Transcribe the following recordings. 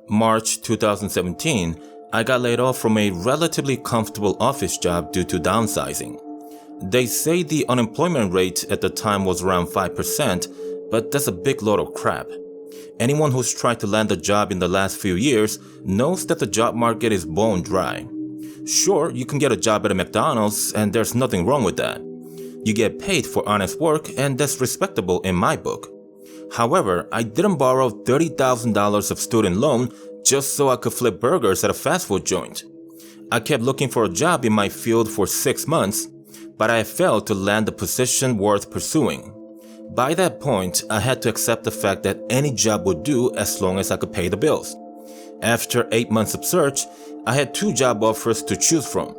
March 2017, I got laid off from a relatively comfortable office job due to downsizing. They say the unemployment rate at the time was around 5%, but that's a big load of crap. Anyone who's tried to land a job in the last few years knows that the job market is bone dry. Sure, you can get a job at a McDonald's and there's nothing wrong with that. You get paid for honest work and that's respectable in my book. However, I didn't borrow $30,000 of student loan just so I could flip burgers at a fast food joint. I kept looking for a job in my field for 6 months, but I failed to land a position worth pursuing. By that point, I had to accept the fact that any job would do as long as I could pay the bills. After 8 months of search, I had 2 job offers to choose from.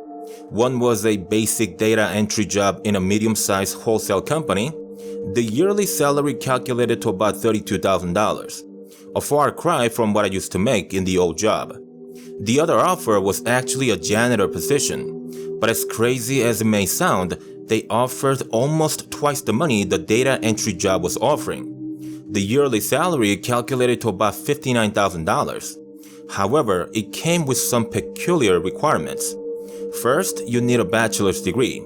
One was a basic data entry job in a medium-sized wholesale company. The yearly salary calculated to about $32,000, a far cry from what I used to make in the old job. The other offer was actually a janitor position, but as crazy as it may sound, they offered almost twice the money the data entry job was offering. The yearly salary calculated to about $59,000. However, it came with some peculiar requirements. First, you need a bachelor's degree,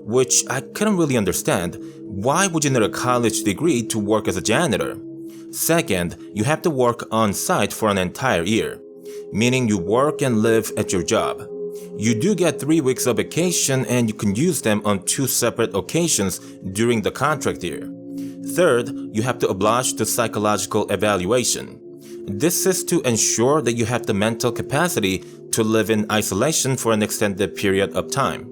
which I couldn't really understand. Why would you need a college degree to work as a janitor? Second, you have to work on site for an entire year, meaning you work and live at your job. You do get 3 weeks of vacation and you can use them on 2 separate occasions during the contract year. Third, you have to oblige to psychological evaluation. This is to ensure that you have the mental capacity to live in isolation for an extended period of time.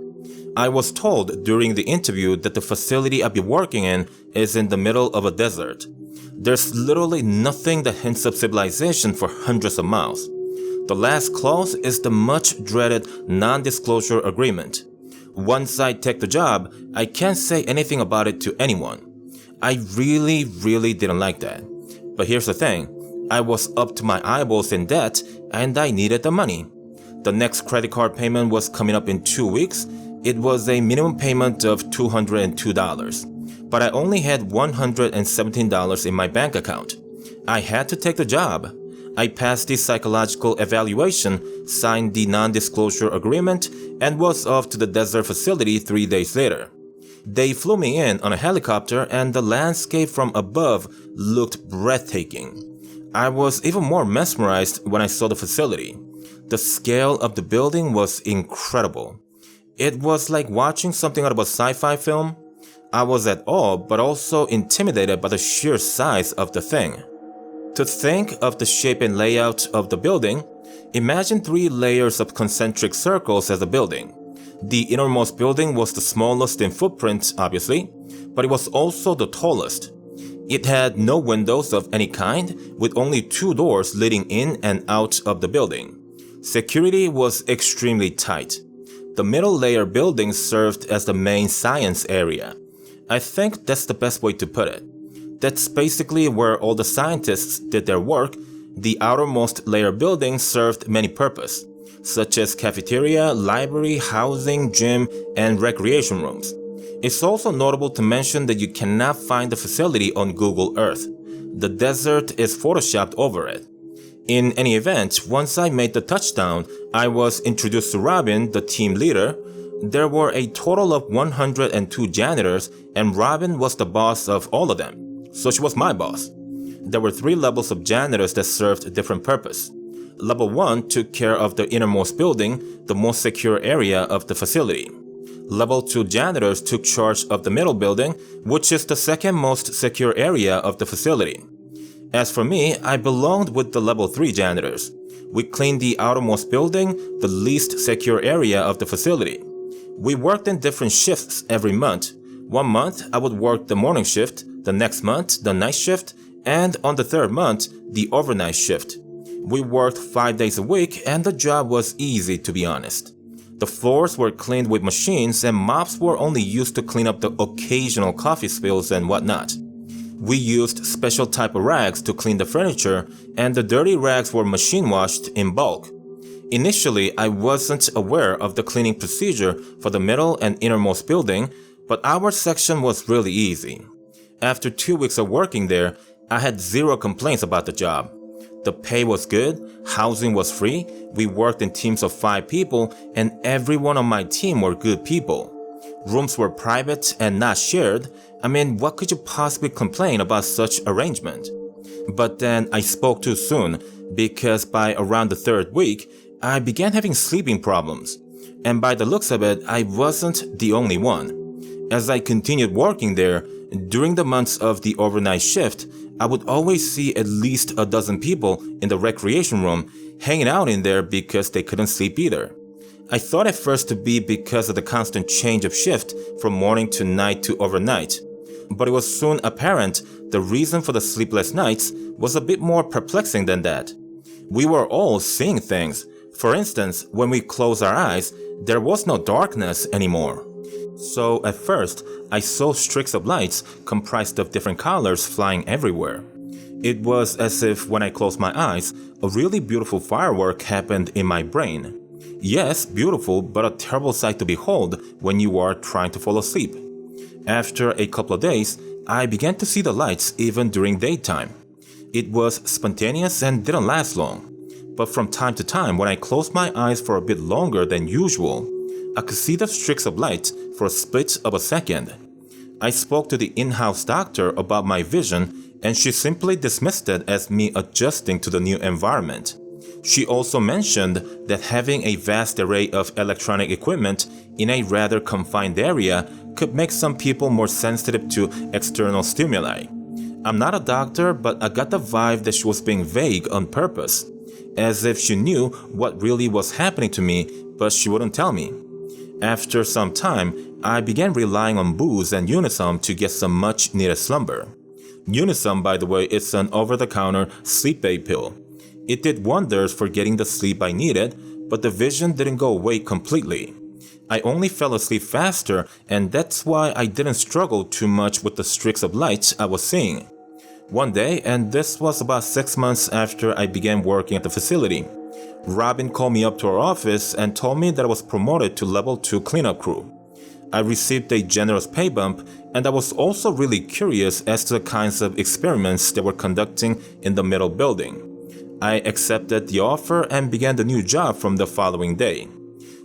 I was told during the interview that the facility I'll be working in is in the middle of a desert. There's literally nothing that hints of civilization for hundreds of miles. The last clause is the much dreaded non-disclosure agreement. Once I take the job, I can't say anything about it to anyone. I really didn't like that. But here's the thing, I was up to my eyeballs in debt and I needed the money. The next credit card payment was coming up in 2 weeks. It was a minimum payment of $202, but I only had $117 in my bank account. I had to take the job. I passed the psychological evaluation, signed the non-disclosure agreement, and was off to the desert facility 3 days later. They flew me in on a helicopter and the landscape from above looked breathtaking. I was even more mesmerized when I saw the facility. The scale of the building was incredible. It was like watching something out of a sci-fi film. I was at awe but also intimidated by the sheer size of the thing. To think of the shape and layout of the building, imagine 3 layers of concentric circles as a building. The innermost building was the smallest in footprint, obviously, but it was also the tallest. It had no windows of any kind, with only 2 doors leading in and out of the building. Security was extremely tight. The middle layer building served as the main science area. I think that's the best way to put it. That's basically where all the scientists did their work. The outermost layer building served many purposes, such as cafeteria, library, housing, gym, and recreation rooms. It's also notable to mention that you cannot find the facility on Google Earth. The desert is photoshopped over it. In any event, once I made the touchdown, I was introduced to Robin, the team leader. There were a total of 102 janitors, and Robin was the boss of all of them, so she was my boss. There were 3 levels of janitors that served a different purpose. Level 1 took care of the innermost building, the most secure area of the facility. Level 2 janitors took charge of the middle building, which is the second most secure area of the facility. As for me, I belonged with the level 3 janitors. We cleaned the outermost building, the least secure area of the facility. We worked in different shifts every month. 1 month, I would work the morning shift, the next month, the night shift, and on the 3rd month, the overnight shift. We worked 5 days a week and the job was easy, to be honest. The floors were cleaned with machines and mops were only used to clean up the occasional coffee spills and whatnot. We used special type of rags to clean the furniture, and the dirty rags were machine washed in bulk. Initially, I wasn't aware of the cleaning procedure for the middle and innermost building, but our section was really easy. After 2 weeks of working there, I had zero complaints about the job. The pay was good, housing was free, we worked in teams of 5 people, and everyone on my team were good people. Rooms were private and not shared. I mean, what could you possibly complain about such arrangement? But then I spoke too soon, because by around the 3rd week, I began having sleeping problems. And by the looks of it, I wasn't the only one. As I continued working there, during the months of the overnight shift, I would always see at least a dozen people in the recreation room hanging out in there because they couldn't sleep either. I thought at first to be because of the constant change of shift from morning to night to overnight, but it was soon apparent the reason for the sleepless nights was a bit more perplexing than that. We were all seeing things. For instance, when we closed our eyes, there was no darkness anymore. So at first, I saw streaks of lights comprised of different colors flying everywhere. It was as if when I closed my eyes, a really beautiful firework happened in my brain. Yes, beautiful, but a terrible sight to behold when you are trying to fall asleep. After a couple of days, I began to see the lights even during daytime. It was spontaneous and didn't last long. But from time to time, when I closed my eyes for a bit longer than usual, I could see the streaks of light for a split of a second. I spoke to the in-house doctor about my vision, and she simply dismissed it as me adjusting to the new environment. She also mentioned that having a vast array of electronic equipment in a rather confined area could make some people more sensitive to external stimuli. I'm not a doctor, but I got the vibe that she was being vague on purpose, as if she knew what really was happening to me, but she wouldn't tell me. After some time, I began relying on booze and Unisom to get some much-needed slumber. Unisom, by the way, is an over-the-counter sleep aid pill. It did wonders for getting the sleep I needed, but the vision didn't go away completely. I only fell asleep faster, and that's why I didn't struggle too much with the streaks of light I was seeing. One day, and this was about 6 months after I began working at the facility, Robin called me up to her office and told me that I was promoted to level 2 cleanup crew. I received a generous pay bump, and I was also really curious as to the kinds of experiments they were conducting in the middle building. I accepted the offer and began the new job from the following day.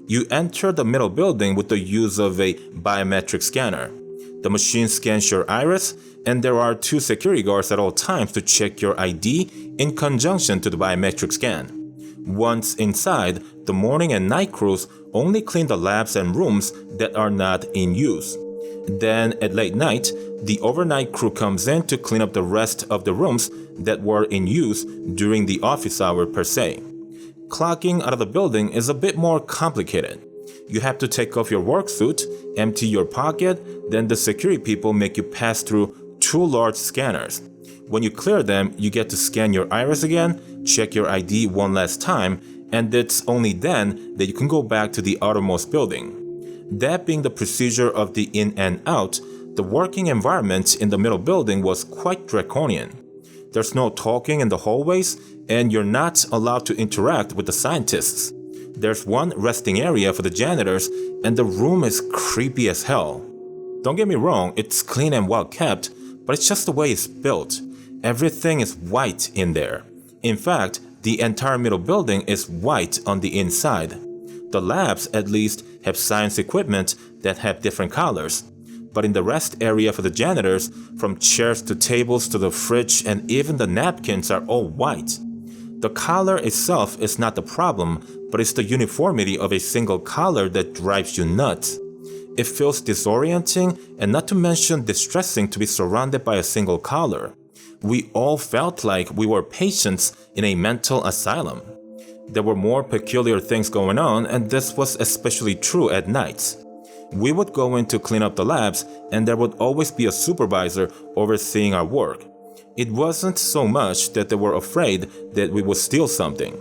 You enter the middle building with the use of a biometric scanner. The machine scans your iris, and there are 2 security guards at all times to check your ID in conjunction to the biometric scan. Once inside, the morning and night crews only clean the labs and rooms that are not in use. Then, at late night, the overnight crew comes in to clean up the rest of the rooms that were in use during the office hour per se. Clocking out of the building is a bit more complicated. You have to take off your work suit, empty your pocket, then the security people make you pass through 2 large scanners. When you clear them, you get to scan your iris again, check your ID one last time, and it's only then that you can go back to the outermost building. That being the procedure of the in and out, the working environment in the middle building was quite draconian. There's no talking in the hallways, and you're not allowed to interact with the scientists. There's one resting area for the janitors, and the room is creepy as hell. Don't get me wrong, it's clean and well kept, but it's just the way it's built. Everything is white in there. In fact, the entire middle building is white on the inside. The labs, at least, have science equipment that have different colors. But in the rest area for the janitors, from chairs to tables to the fridge and even the napkins are all white. The color itself is not the problem, but it's the uniformity of a single color that drives you nuts. It feels disorienting and not to mention distressing to be surrounded by a single color. We all felt like we were patients in a mental asylum. There were more peculiar things going on, and this was especially true at nights. We would go in to clean up the labs, and there would always be a supervisor overseeing our work. It wasn't so much that they were afraid that we would steal something,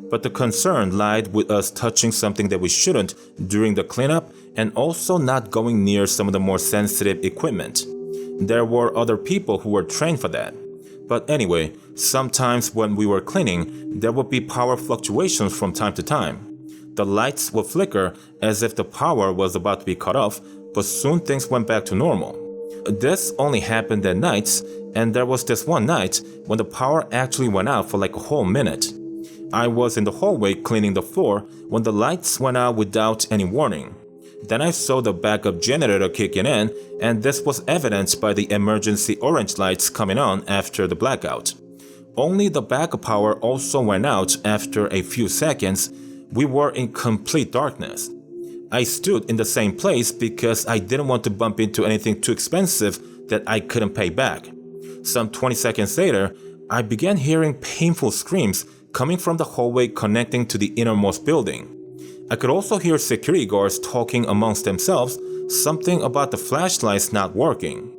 but the concern lied with us touching something that we shouldn't during the cleanup and also not going near some of the more sensitive equipment. There were other people who were trained for that. But anyway, sometimes when we were cleaning, there would be power fluctuations from time to time. The lights would flicker as if the power was about to be cut off, but soon things went back to normal. This only happened at nights, and there was this one night when the power actually went out for like a whole minute. I was in the hallway cleaning the floor when the lights went out without any warning. Then I saw the backup generator kicking in, and this was evidenced by the emergency orange lights coming on after the blackout. Only the backup power also went out after a few seconds. We were in complete darkness. I stood in the same place because I didn't want to bump into anything too expensive that I couldn't pay back. Some 20 seconds later, I began hearing painful screams coming from the hallway connecting to the innermost building. I could also hear security guards talking amongst themselves, something about the flashlights not working.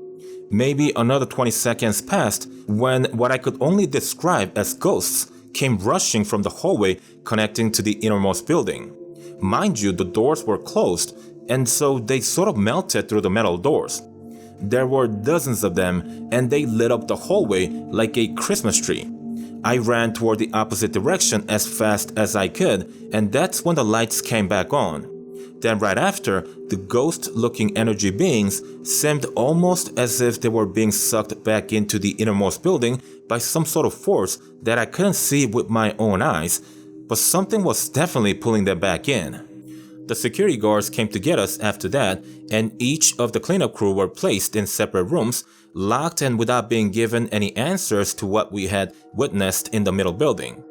Maybe another 20 seconds passed when what I could only describe as ghosts came rushing from the hallway connecting to the innermost building. Mind you, the doors were closed, and so they sort of melted through the metal doors. There were dozens of them, and they lit up the hallway like a Christmas tree. I ran toward the opposite direction as fast as I could, and that's when the lights came back on. Then right after, the ghost-looking energy beings seemed almost as if they were being sucked back into the innermost building by some sort of force that I couldn't see with my own eyes, but something was definitely pulling them back in. The security guards came to get us after that, and each of the cleanup crew were placed in separate rooms, locked and without being given any answers to what we had witnessed in the middle building.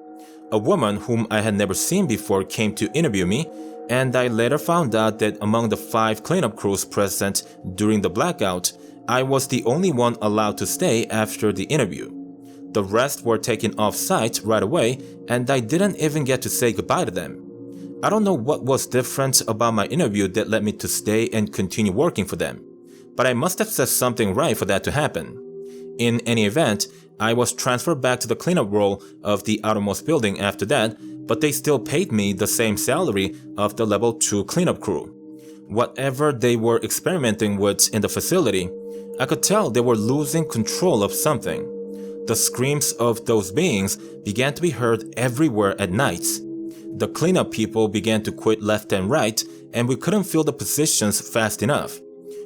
A woman whom I had never seen before came to interview me, and I later found out that among the 5 cleanup crews present during the blackout, I was the only one allowed to stay after the interview. The rest were taken off-site right away, and I didn't even get to say goodbye to them. I don't know what was different about my interview that led me to stay and continue working for them, but I must have said something right for that to happen. In any event, I was transferred back to the cleanup role of the outermost building after that, but they still paid me the same salary of the level 2 cleanup crew. Whatever they were experimenting with in the facility, I could tell they were losing control of something. The screams of those beings began to be heard everywhere at nights. The cleanup people began to quit left and right, and we couldn't fill the positions fast enough.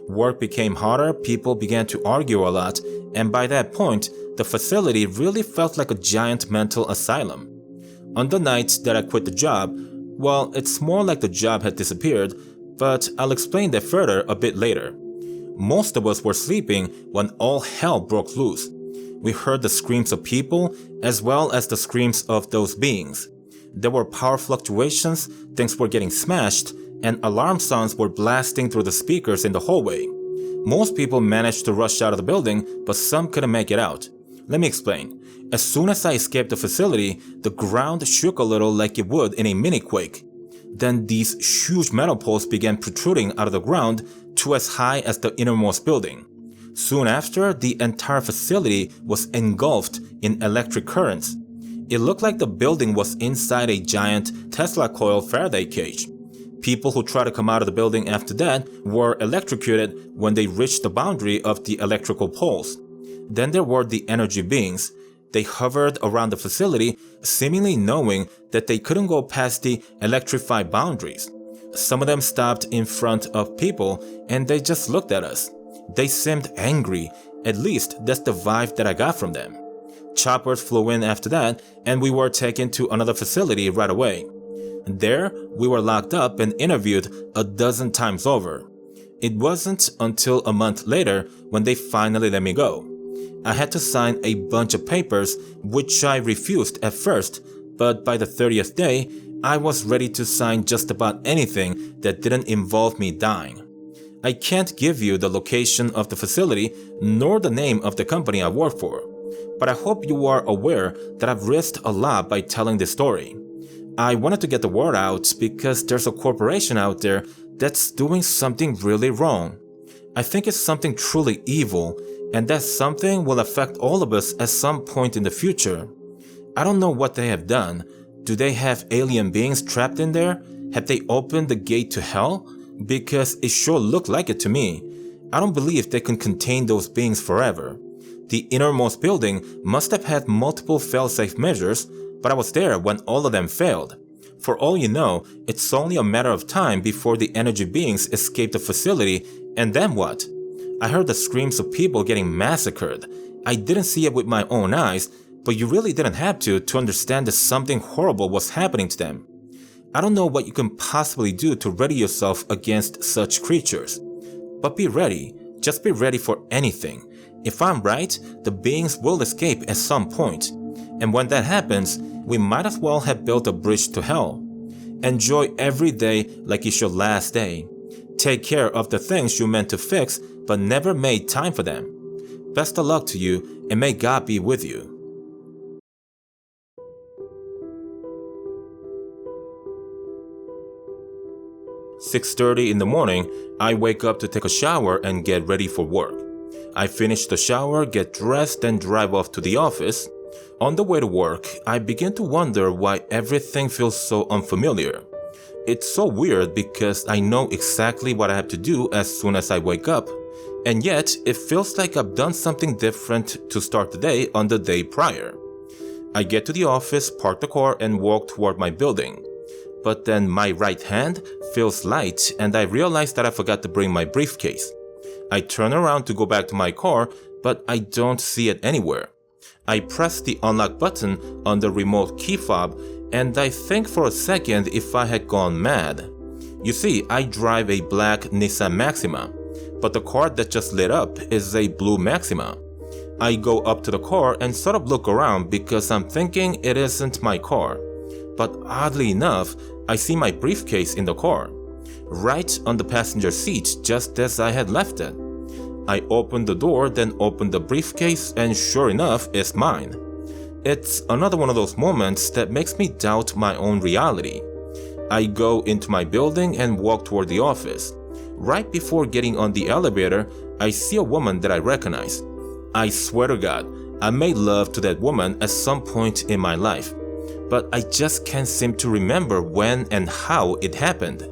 Work became harder, people began to argue a lot, and by that point, the facility really felt like a giant mental asylum. On the night that I quit the job, well, it's more like the job had disappeared, but I'll explain that further a bit later. Most of us were sleeping when all hell broke loose. We heard the screams of people as well as the screams of those beings. There were power fluctuations, things were getting smashed, and alarm sounds were blasting through the speakers in the hallway. Most people managed to rush out of the building, but some couldn't make it out. Let me explain. As soon as I escaped the facility, the ground shook a little like it would in a mini-quake. Then these huge metal poles began protruding out of the ground to as high as the innermost building. Soon after, the entire facility was engulfed in electric currents. It looked like the building was inside a giant Tesla coil Faraday cage. People who tried to come out of the building after that were electrocuted when they reached the boundary of the electrical poles. Then there were the energy beings. They hovered around the facility, seemingly knowing that they couldn't go past the electrified boundaries. Some of them stopped in front of people and they just looked at us. They seemed angry, at least that's the vibe that I got from them. Choppers flew in after that, and we were taken to another facility right away. There, we were locked up and interviewed a dozen times over. It wasn't until a month later when they finally let me go. I had to sign a bunch of papers, which I refused at first, but by the 30th day, I was ready to sign just about anything that didn't involve me dying. I can't give you the location of the facility nor the name of the company I work for, but I hope you are aware that I've risked a lot by telling this story. I wanted to get the word out because there's a corporation out there that's doing something really wrong. I think it's something truly evil, and that something will affect all of us at some point in the future. I don't know what they have done. Do they have alien beings trapped in there? Have they opened the gate to hell? Because it sure looked like it to me. I don't believe they can contain those beings forever. The innermost building must have had multiple fail-safe measures, but I was there when all of them failed. For all you know, it's only a matter of time before the energy beings escape the facility, and then what? I heard the screams of people getting massacred. I didn't see it with my own eyes, but you really didn't have to understand that something horrible was happening to them. I don't know what you can possibly do to ready yourself against such creatures. But be ready. Just be ready for anything. If I'm right, the beings will escape at some point. And when that happens, we might as well have built a bridge to hell. Enjoy every day like it's your last day. Take care of the things you meant to fix but never made time for them. Best of luck to you, and may God be with you. 6:30 in the morning, I wake up to take a shower and get ready for work. I finish the shower, get dressed, and drive off to the office. On the way to work, I begin to wonder why everything feels so unfamiliar. It's so weird because I know exactly what I have to do as soon as I wake up, and yet it feels like I've done something different to start the day on the day prior. I get to the office, park the car, and walk toward my building. But then my right hand feels light and I realize that I forgot to bring my briefcase. I turn around to go back to my car, but I don't see it anywhere. I press the unlock button on the remote key fob and I think for a second if I had gone mad. You see, I drive a black Nissan Maxima, but the car that just lit up is a blue Maxima. I go up to the car and sort of look around because I'm thinking it isn't my car. But oddly enough, I see my briefcase in the car, right on the passenger seat just as I had left it. I open the door, then open the briefcase, and sure enough, it's mine. It's another one of those moments that makes me doubt my own reality. I go into my building and walk toward the office. Right before getting on the elevator, I see a woman that I recognize. I swear to God, I made love to that woman at some point in my life. But I just can't seem to remember when and how it happened.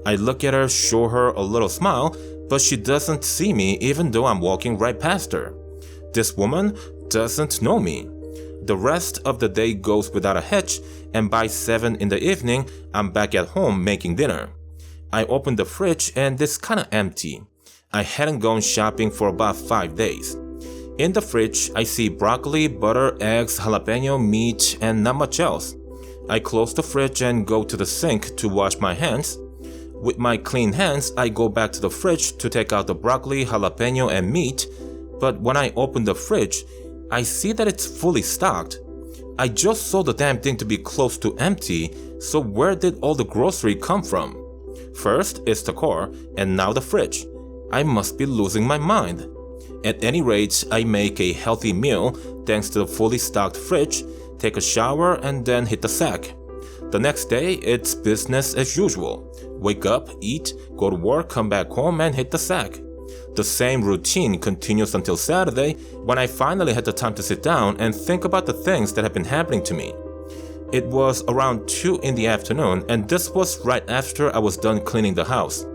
I look at her, show her a little smile, but she doesn't see me even though I'm walking right past her. This woman doesn't know me. The rest of the day goes without a hitch, and by 7 in the evening, I'm back at home making dinner. I open the fridge and it's kinda empty. I hadn't gone shopping for about 5 days. In the fridge, I see broccoli, butter, eggs, jalapeno, meat, and not much else. I close the fridge and go to the sink to wash my hands. With my clean hands, I go back to the fridge to take out the broccoli, jalapeno, and meat, but when I open the fridge, I see that it's fully stocked. I just saw the damn thing to be close to empty, so where did all the grocery come from? First, it's the car, and now the fridge. I must be losing my mind. At any rate, I make a healthy meal thanks to the fully stocked fridge, take a shower, and then hit the sack. The next day, it's business as usual. Wake up, eat, go to work, come back home, and hit the sack. The same routine continues until Saturday, when I finally had the time to sit down and think about the things that have been happening to me. It was around 2 in the afternoon, and this was right after I was done cleaning the house.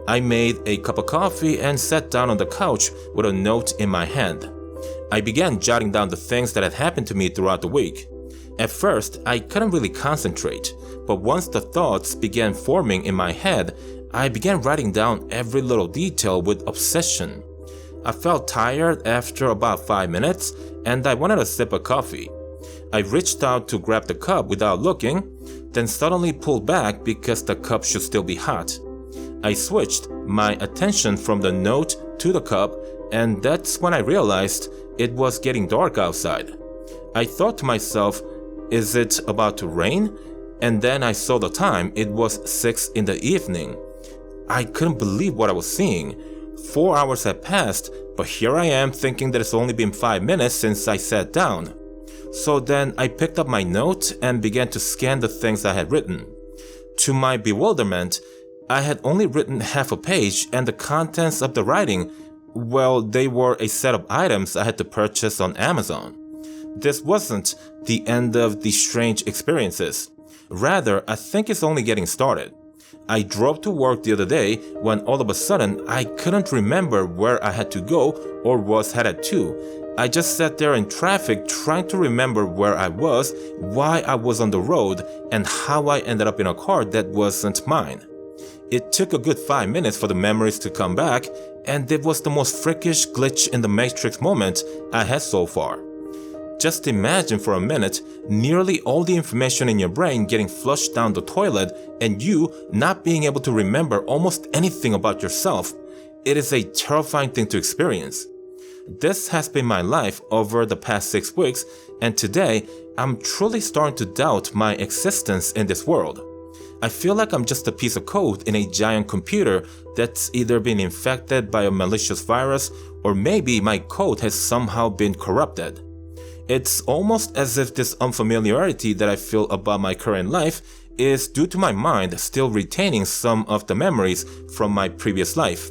I made a cup of coffee and sat down on the couch with a note in my hand. I began jotting down the things that had happened to me throughout the week. At first, I couldn't really concentrate, but once the thoughts began forming in my head, I began writing down every little detail with obsession. I felt tired after about 5 minutes, and I wanted a sip of coffee. I reached out to grab the cup without looking, then suddenly pulled back because the cup should still be hot. I switched my attention from the note to the cup, and that's when I realized it was getting dark outside. I thought to myself, is it about to rain? And then I saw the time, it was 6 in the evening. I couldn't believe what I was seeing. 4 hours had passed, but here I am thinking that it's only been 5 minutes since I sat down. So then I picked up my note and began to scan the things I had written. To my bewilderment, I had only written half a page, and the contents of the writing, well, they were a set of items I had to purchase on Amazon. This wasn't the end of the strange experiences. Rather, I think it's only getting started. I drove to work the other day when all of a sudden I couldn't remember where I had to go or was headed to. I just sat there in traffic trying to remember where I was, why I was on the road, and how I ended up in a car that wasn't mine. It took a good 5 minutes for the memories to come back, and it was the most freakish glitch in the Matrix moment I had so far. Just imagine for a minute nearly all the information in your brain getting flushed down the toilet and you not being able to remember almost anything about yourself. It is a terrifying thing to experience. This has been my life over the past 6 weeks, and today I'm truly starting to doubt my existence in this world. I feel like I'm just a piece of code in a giant computer that's either been infected by a malicious virus or maybe my code has somehow been corrupted. It's almost as if this unfamiliarity that I feel about my current life is due to my mind still retaining some of the memories from my previous life.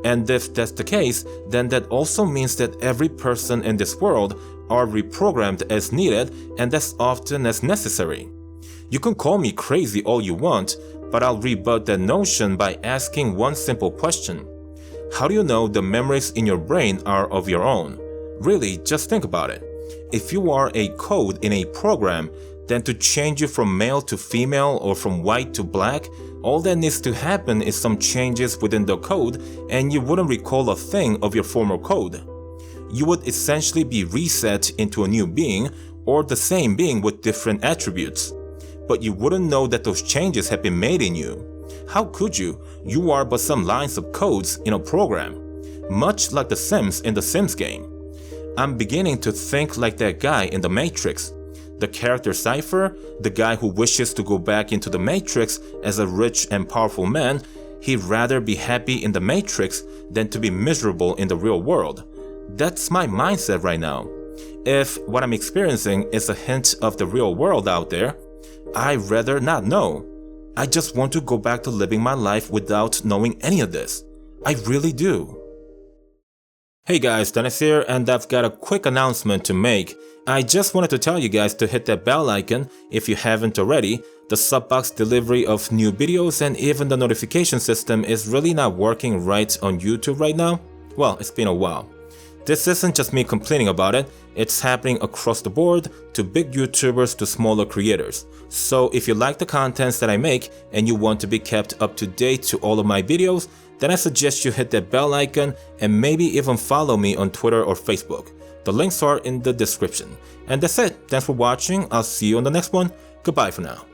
And if that's the case, then that also means that every person in this world are reprogrammed as needed and as often as necessary. You can call me crazy all you want, but I'll rebut that notion by asking one simple question. How do you know the memories in your brain are of your own? Really, just think about it. If you are a code in a program, then to change you from male to female or from white to black, all that needs to happen is some changes within the code and you wouldn't recall a thing of your former code. You would essentially be reset into a new being or the same being with different attributes. But you wouldn't know that those changes have been made in you. How could you? You are but some lines of codes in a program. Much like the Sims in the Sims game. I'm beginning to think like that guy in the Matrix. The character Cypher, the guy who wishes to go back into the Matrix as a rich and powerful man, he'd rather be happy in the Matrix than to be miserable in the real world. That's my mindset right now. If what I'm experiencing is a hint of the real world out there, I'd rather not know. I just want to go back to living my life without knowing any of this. I really do. Hey guys, Dennis here, and I've got a quick announcement to make. I just wanted to tell you guys to hit that bell icon if you haven't already. The subbox delivery of new videos and even the notification system is really not working right on YouTube right now. Well, it's been a while. This isn't just me complaining about it, it's happening across the board, to big YouTubers to smaller creators. So if you like the contents that I make and you want to be kept up to date to all of my videos, then I suggest you hit that bell icon and maybe even follow me on Twitter or Facebook. The links are in the description. And that's it. Thanks for watching. I'll see you on the next one. Goodbye for now.